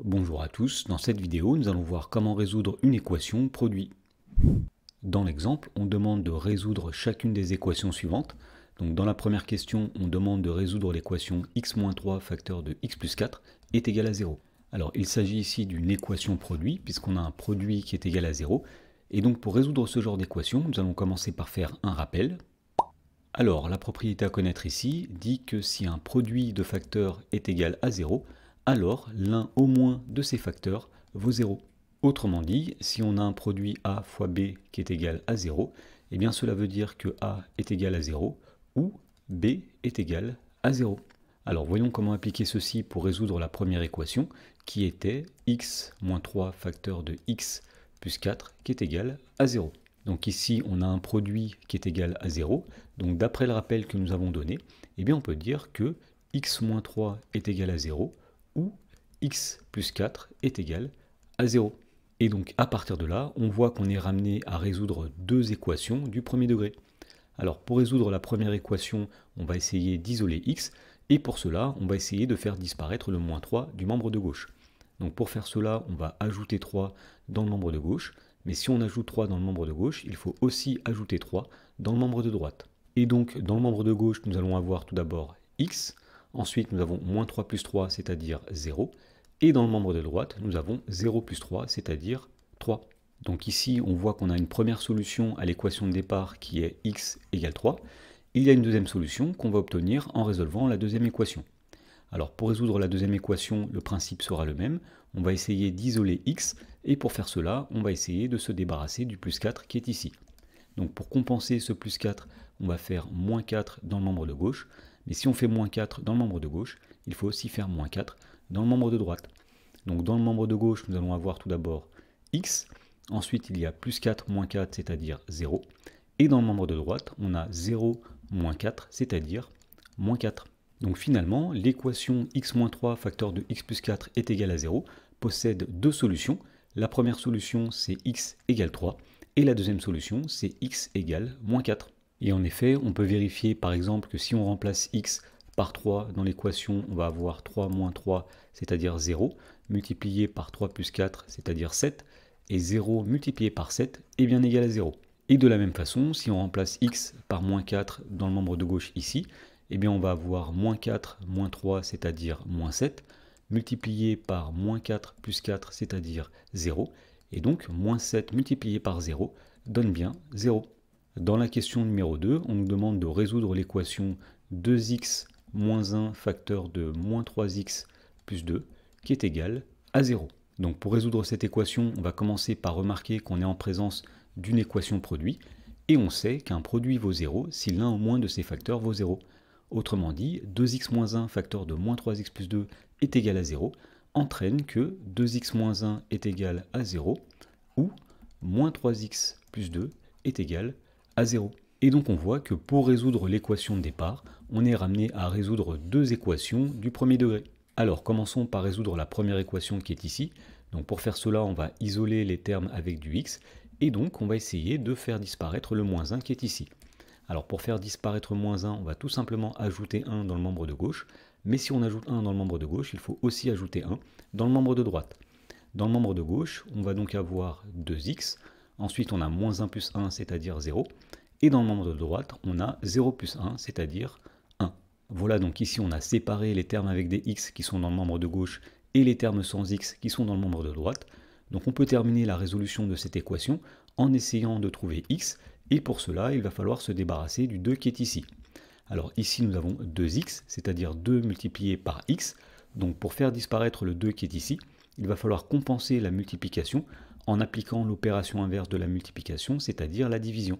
Bonjour à tous, dans cette vidéo nous allons voir comment résoudre une équation produit. Dans l'exemple, on demande de résoudre chacune des équations suivantes. Donc dans la première question, on demande de résoudre l'équation x-3 facteur de x plus 4 est égal à 0. Alors il s'agit ici d'une équation produit, puisqu'on a un produit qui est égal à 0. Et donc pour résoudre ce genre d'équation, nous allons commencer par faire un rappel. Alors la propriété à connaître ici dit que si un produit de facteurs est égal à 0, alors l'un au moins de ces facteurs vaut 0. Autrement dit, si on a un produit A fois B qui est égal à 0, eh bien cela veut dire que A est égal à 0 ou B est égal à 0. Alors voyons comment appliquer ceci pour résoudre la première équation qui était x moins 3 facteur de x plus 4 qui est égal à 0. Donc ici on a un produit qui est égal à 0. Donc d'après le rappel que nous avons donné, eh bien on peut dire que x moins 3 est égal à 0 ou x plus 4 est égal à 0. Et donc à partir de là, on voit qu'on est ramené à résoudre deux équations du premier degré. Alors pour résoudre la première équation, on va essayer d'isoler x, et pour cela, on va essayer de faire disparaître le moins 3 du membre de gauche. Donc pour faire cela, on va ajouter 3 dans le membre de gauche, mais si on ajoute 3 dans le membre de gauche, il faut aussi ajouter 3 dans le membre de droite. Et donc dans le membre de gauche, nous allons avoir tout d'abord x, ensuite nous avons moins 3 plus 3, c'est-à-dire 0, et dans le membre de droite, nous avons 0 plus 3, c'est-à-dire 3. Donc ici, on voit qu'on a une première solution à l'équation de départ qui est x égale 3. Il y a une deuxième solution qu'on va obtenir en résolvant la deuxième équation. Alors pour résoudre la deuxième équation, le principe sera le même. On va essayer d'isoler x, et pour faire cela, on va essayer de se débarrasser du plus 4 qui est ici. Donc pour compenser ce plus 4, on va faire moins 4 dans le membre de gauche. Mais si on fait moins 4 dans le membre de gauche, il faut aussi faire moins 4 dans le membre de droite. Donc dans le membre de gauche, nous allons avoir tout d'abord x. Ensuite, il y a plus 4 moins 4, c'est-à-dire 0. Et dans le membre de droite, on a 0 moins 4, c'est-à-dire moins 4. Donc finalement, l'équation x-3 facteur de x plus 4 est égal à 0 possède deux solutions. La première solution, c'est x égale 3. Et la deuxième solution, c'est x égale moins 4. Et en effet, on peut vérifier par exemple que si on remplace x par 3 dans l'équation, on va avoir 3 moins 3, c'est-à-dire 0, multiplié par 3 plus 4, c'est-à-dire 7, et 0 multiplié par 7 est bien égal à 0. Et de la même façon, si on remplace x par moins 4 dans le membre de gauche ici, eh bien on va avoir moins 4 moins 3, c'est-à-dire moins 7, multiplié par moins 4 plus 4, c'est-à-dire 0, et donc moins 7 multiplié par 0 donne bien 0. Dans la question numéro 2, on nous demande de résoudre l'équation 2x moins 1 facteur de moins 3x plus 2 qui est égal à 0. Donc pour résoudre cette équation, on va commencer par remarquer qu'on est en présence d'une équation produit, et on sait qu'un produit vaut 0 si l'un au moins de ces facteurs vaut 0. Autrement dit, 2x moins 1 facteur de moins 3x plus 2 est égal à 0, entraîne que 2x moins 1 est égal à 0, ou moins 3x plus 2 est égal à 0. Et donc on voit que pour résoudre l'équation de départ, on est ramené à résoudre deux équations du premier degré. Alors commençons par résoudre la première équation qui est ici. Donc pour faire cela, on va isoler les termes avec du x, et donc on va essayer de faire disparaître le moins 1 qui est ici. Alors pour faire disparaître moins 1, on va tout simplement ajouter 1 dans le membre de gauche, mais si on ajoute 1 dans le membre de gauche, il faut aussi ajouter 1 dans le membre de droite. Dans le membre de gauche, on va donc avoir 2x, ensuite on a moins 1 plus 1, c'est-à-dire 0, et dans le membre de droite, on a 0 plus 1, c'est-à-dire 1. Voilà, donc ici on a séparé les termes avec des x qui sont dans le membre de gauche et les termes sans x qui sont dans le membre de droite. Donc on peut terminer la résolution de cette équation en essayant de trouver x, et pour cela, il va falloir se débarrasser du 2 qui est ici. Alors ici, nous avons 2x, c'est-à-dire 2 multiplié par x. Donc pour faire disparaître le 2 qui est ici, il va falloir compenser la multiplication en appliquant l'opération inverse de la multiplication, c'est-à-dire la division.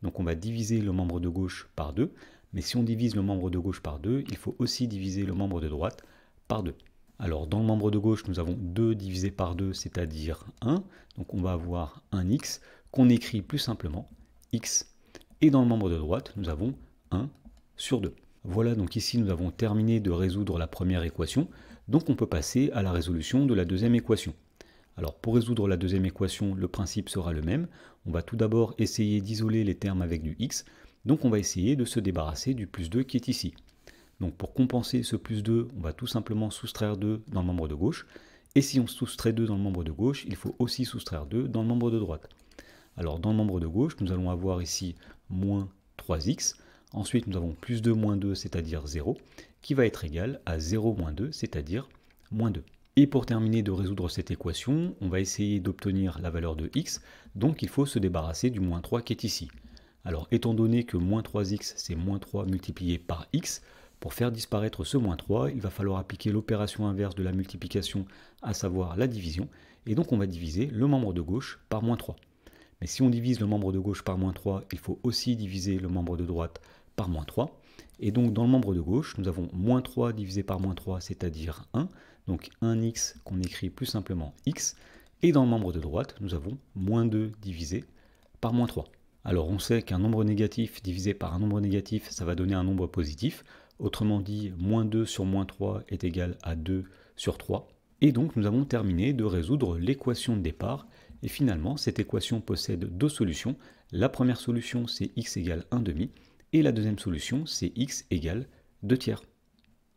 Donc on va diviser le membre de gauche par 2, mais si on divise le membre de gauche par 2, il faut aussi diviser le membre de droite par 2. Alors dans le membre de gauche, nous avons 2 divisé par 2, c'est-à-dire 1. Donc on va avoir un x qu'on écrit plus simplement x. Et dans le membre de droite, nous avons 1 sur 2. Voilà, donc ici nous avons terminé de résoudre la première équation. Donc on peut passer à la résolution de la deuxième équation. Alors pour résoudre la deuxième équation, le principe sera le même. On va tout d'abord essayer d'isoler les termes avec du x. Donc on va essayer de se débarrasser du plus 2 qui est ici. Donc pour compenser ce plus 2, on va tout simplement soustraire 2 dans le membre de gauche. Et si on soustrait 2 dans le membre de gauche, il faut aussi soustraire 2 dans le membre de droite. Alors dans le membre de gauche, nous allons avoir ici moins 3x. Ensuite, nous avons plus 2 moins 2, c'est-à-dire 0, qui va être égal à 0 moins 2, c'est-à-dire moins 2. Et pour terminer de résoudre cette équation, on va essayer d'obtenir la valeur de x, donc il faut se débarrasser du moins 3 qui est ici. Alors étant donné que moins 3x, c'est moins 3 multiplié par x, pour faire disparaître ce moins 3, il va falloir appliquer l'opération inverse de la multiplication, à savoir la division, et donc on va diviser le membre de gauche par moins 3. Mais si on divise le membre de gauche par moins 3, il faut aussi diviser le membre de droite par moins 3. Et donc dans le membre de gauche, nous avons moins 3 divisé par moins 3, c'est-à-dire 1. Donc 1x qu'on écrit plus simplement x. Et dans le membre de droite, nous avons moins 2 divisé par moins 3. Alors on sait qu'un nombre négatif divisé par un nombre négatif, ça va donner un nombre positif. Autrement dit, moins 2 sur moins 3 est égal à 2 sur 3. Et donc nous avons terminé de résoudre l'équation de départ. Et finalement, cette équation possède deux solutions. La première solution, c'est x égale 1 demi. Et la deuxième solution, c'est x égale 2 tiers.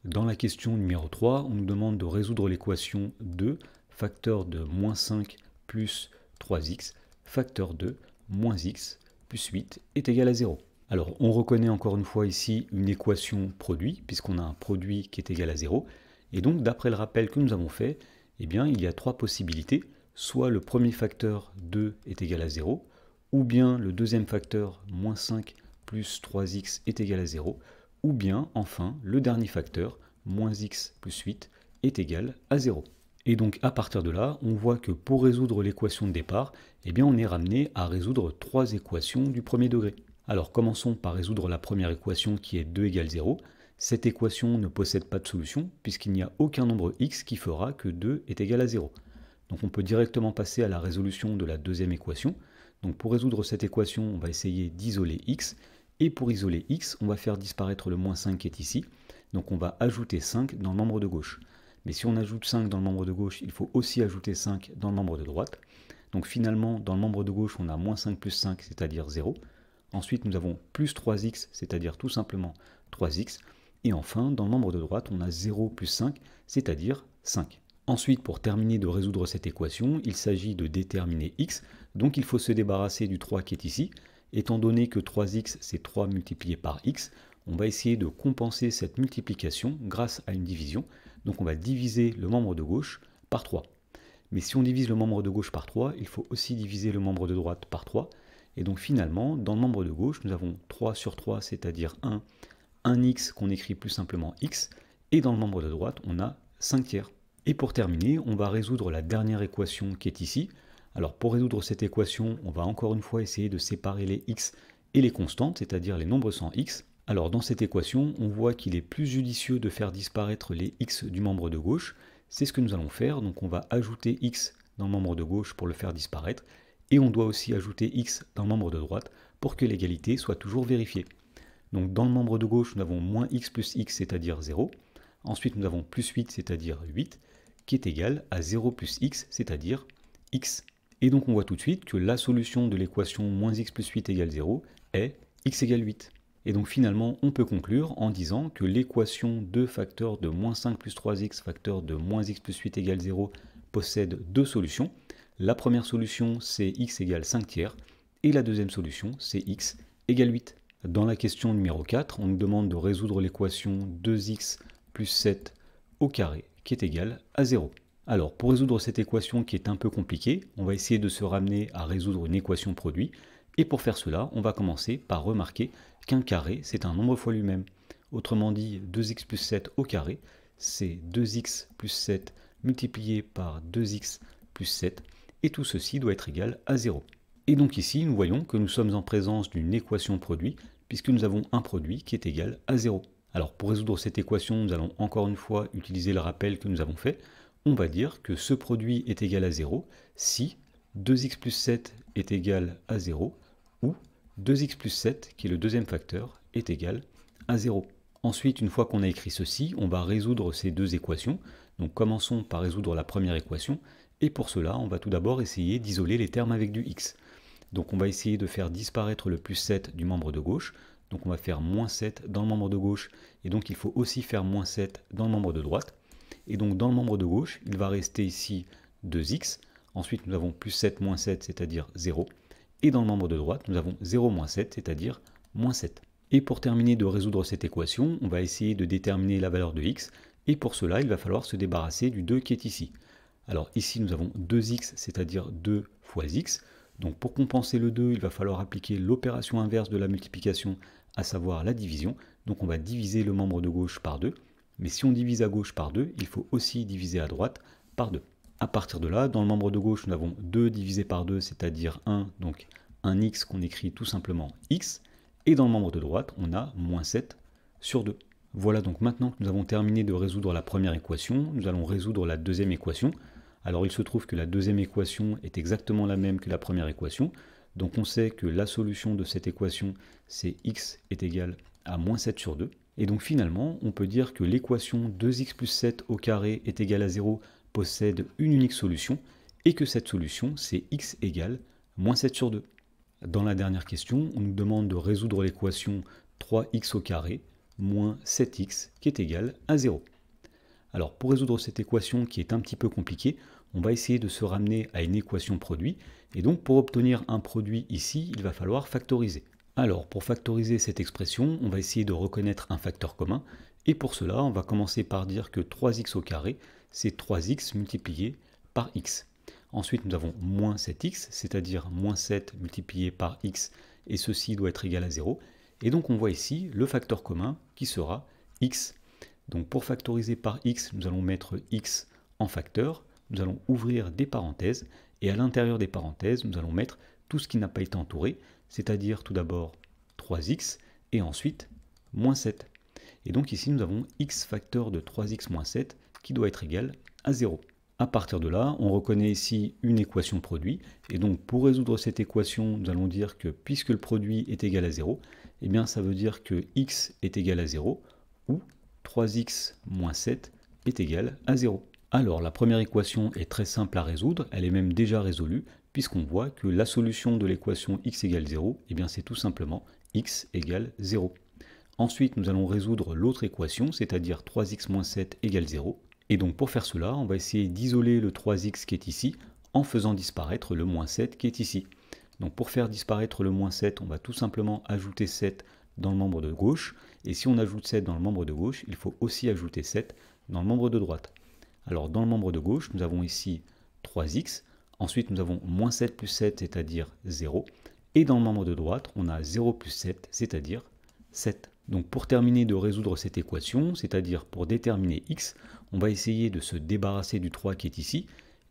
Dans la question numéro 3, on nous demande de résoudre l'équation 2, facteur de moins 5 plus 3x, facteur de moins x plus 8 est égal à 0. Alors, on reconnaît encore une fois ici une équation produit, puisqu'on a un produit qui est égal à 0. Et donc, d'après le rappel que nous avons fait, eh bien, il y a trois possibilités. Soit le premier facteur 2 est égal à 0, ou bien le deuxième facteur moins 5 plus 3x est égal à 0, ou bien, enfin, le dernier facteur, moins x plus 8, est égal à 0. Et donc, à partir de là, on voit que pour résoudre l'équation de départ, eh bien, on est ramené à résoudre trois équations du premier degré. Alors, commençons par résoudre la première équation qui est 2 égale 0. Cette équation ne possède pas de solution, puisqu'il n'y a aucun nombre x qui fera que 2 est égal à 0. Donc, on peut directement passer à la résolution de la deuxième équation. Donc, pour résoudre cette équation, on va essayer d'isoler x. Et pour isoler x, on va faire disparaître le moins 5 qui est ici. Donc on va ajouter 5 dans le membre de gauche. Mais si on ajoute 5 dans le membre de gauche, il faut aussi ajouter 5 dans le membre de droite. Donc finalement, dans le membre de gauche, on a moins 5 plus 5, c'est-à-dire 0. Ensuite, nous avons plus 3x, c'est-à-dire tout simplement 3x. Et enfin, dans le membre de droite, on a 0 plus 5, c'est-à-dire 5. Ensuite, pour terminer de résoudre cette équation, il s'agit de déterminer x. Donc il faut se débarrasser du 3 qui est ici. Étant donné que 3x, c'est 3 multiplié par x, on va essayer de compenser cette multiplication grâce à une division. Donc on va diviser le membre de gauche par 3. Mais si on divise le membre de gauche par 3, il faut aussi diviser le membre de droite par 3. Et donc finalement, dans le membre de gauche, nous avons 3 sur 3, c'est-à-dire 1x qu'on écrit plus simplement x. Et dans le membre de droite, on a 5 tiers. Et pour terminer, on va résoudre la dernière équation qui est ici. Alors pour résoudre cette équation, on va encore une fois essayer de séparer les x et les constantes, c'est-à-dire les nombres sans x. Alors dans cette équation, on voit qu'il est plus judicieux de faire disparaître les x du membre de gauche. C'est ce que nous allons faire, donc on va ajouter x dans le membre de gauche pour le faire disparaître, et on doit aussi ajouter x dans le membre de droite pour que l'égalité soit toujours vérifiée. Donc dans le membre de gauche, nous avons moins x plus x, c'est-à-dire 0. Ensuite, nous avons plus 8, c'est-à-dire 8, qui est égal à 0 plus x, c'est-à-dire x. Et donc on voit tout de suite que la solution de l'équation moins x plus 8 égale 0 est x égale 8. Et donc finalement, on peut conclure en disant que l'équation 2 facteur de moins 5 plus 3x facteur de moins x plus 8 égale 0 possède deux solutions. La première solution, c'est x égale 5 tiers, et la deuxième solution, c'est x égale 8. Dans la question numéro 4, on nous demande de résoudre l'équation 2x plus 7 au carré, qui est égal à 0. Alors, pour résoudre cette équation qui est un peu compliquée, on va essayer de se ramener à résoudre une équation produit. Et pour faire cela, on va commencer par remarquer qu'un carré, c'est un nombre fois lui-même. Autrement dit, 2x plus 7 au carré, c'est 2x plus 7 multiplié par 2x plus 7, et tout ceci doit être égal à 0. Et donc ici, nous voyons que nous sommes en présence d'une équation produit, puisque nous avons un produit qui est égal à 0. Alors, pour résoudre cette équation, nous allons encore une fois utiliser le rappel que nous avons fait. On va dire que ce produit est égal à 0 si 2x plus 7 est égal à 0 ou 2x plus 7, qui est le deuxième facteur, est égal à 0. Ensuite, une fois qu'on a écrit ceci, on va résoudre ces deux équations. Donc commençons par résoudre la première équation, et pour cela, on va tout d'abord essayer d'isoler les termes avec du x. Donc on va essayer de faire disparaître le plus 7 du membre de gauche, donc on va faire moins 7 dans le membre de gauche, et donc il faut aussi faire moins 7 dans le membre de droite. Et donc dans le membre de gauche, il va rester ici 2x. Ensuite, nous avons plus 7 moins 7, c'est-à-dire 0. Et dans le membre de droite, nous avons 0 moins 7, c'est-à-dire moins 7. Et pour terminer de résoudre cette équation, on va essayer de déterminer la valeur de x. Et pour cela, il va falloir se débarrasser du 2 qui est ici. Alors ici, nous avons 2x, c'est-à-dire 2 fois x. Donc pour compenser le 2, il va falloir appliquer l'opération inverse de la multiplication, à savoir la division. Donc on va diviser le membre de gauche par 2. Mais si on divise à gauche par 2, il faut aussi diviser à droite par 2. À partir de là, dans le membre de gauche, nous avons 2 divisé par 2, c'est-à-dire 1, donc un x qu'on écrit tout simplement x. Et dans le membre de droite, on a moins 7 sur 2. Voilà, donc maintenant que nous avons terminé de résoudre la première équation, nous allons résoudre la deuxième équation. Alors il se trouve que la deuxième équation est exactement la même que la première équation. Donc on sait que la solution de cette équation, c'est x est égal à moins 7 sur 2. Et donc finalement, on peut dire que l'équation 2x plus 7 au carré est égal à 0 possède une unique solution, et que cette solution, c'est x égale moins 7 sur 2. Dans la dernière question, on nous demande de résoudre l'équation 3x au carré moins 7x qui est égal à 0. Alors pour résoudre cette équation qui est un petit peu compliquée, on va essayer de se ramener à une équation produit, et donc pour obtenir un produit ici, il va falloir factoriser. Alors pour factoriser cette expression, on va essayer de reconnaître un facteur commun, et pour cela, on va commencer par dire que 3x au carré, c'est 3x multiplié par x. Ensuite, nous avons moins 7x, c'est-à-dire moins 7 multiplié par x, et ceci doit être égal à 0. Et donc on voit ici le facteur commun qui sera x. Donc pour factoriser par x, nous allons mettre x en facteur, nous allons ouvrir des parenthèses, et à l'intérieur des parenthèses, nous allons mettre tout ce qui n'a pas été entouré, c'est-à-dire tout d'abord 3x, et ensuite moins 7. Et donc ici, nous avons x facteur de 3x moins 7 qui doit être égal à 0. À partir de là, on reconnaît ici une équation produit, et donc pour résoudre cette équation, nous allons dire que puisque le produit est égal à 0, eh bien ça veut dire que x est égal à 0, ou 3x moins 7 est égal à 0. Alors la première équation est très simple à résoudre, elle est même déjà résolue, puisqu'on voit que la solution de l'équation x égale 0, eh bien c'est tout simplement x égale 0. Ensuite, nous allons résoudre l'autre équation, c'est-à-dire 3x moins 7 égale 0. Et donc pour faire cela, on va essayer d'isoler le 3x qui est ici, en faisant disparaître le moins 7 qui est ici. Donc pour faire disparaître le moins 7, on va tout simplement ajouter 7 dans le membre de gauche. Et si on ajoute 7 dans le membre de gauche, il faut aussi ajouter 7 dans le membre de droite. Alors dans le membre de gauche, nous avons ici 3x. Ensuite, nous avons moins 7 plus 7, c'est-à-dire 0. Et dans le membre de droite, on a 0 plus 7, c'est-à-dire 7. Donc pour terminer de résoudre cette équation, c'est-à-dire pour déterminer x, on va essayer de se débarrasser du 3 qui est ici.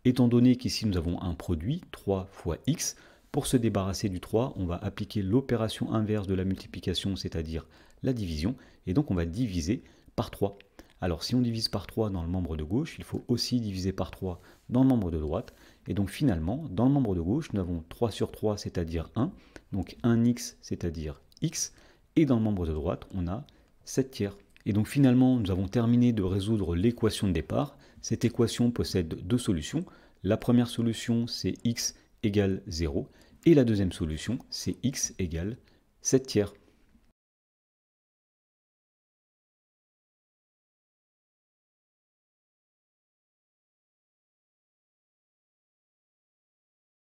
Étant donné qu'ici nous avons un produit, 3 fois x, pour se débarrasser du 3, on va appliquer l'opération inverse de la multiplication, c'est-à-dire la division, et donc on va diviser par 3. Alors si on divise par 3 dans le membre de gauche, il faut aussi diviser par 3 dans le membre de droite, et donc finalement, dans le membre de gauche, nous avons 3 sur 3, c'est-à-dire 1, donc 1x, c'est-à-dire x, et dans le membre de droite, on a 7 tiers. Et donc finalement, nous avons terminé de résoudre l'équation de départ. Cette équation possède deux solutions. La première solution, c'est x égale 0, et la deuxième solution, c'est x égale 7 tiers.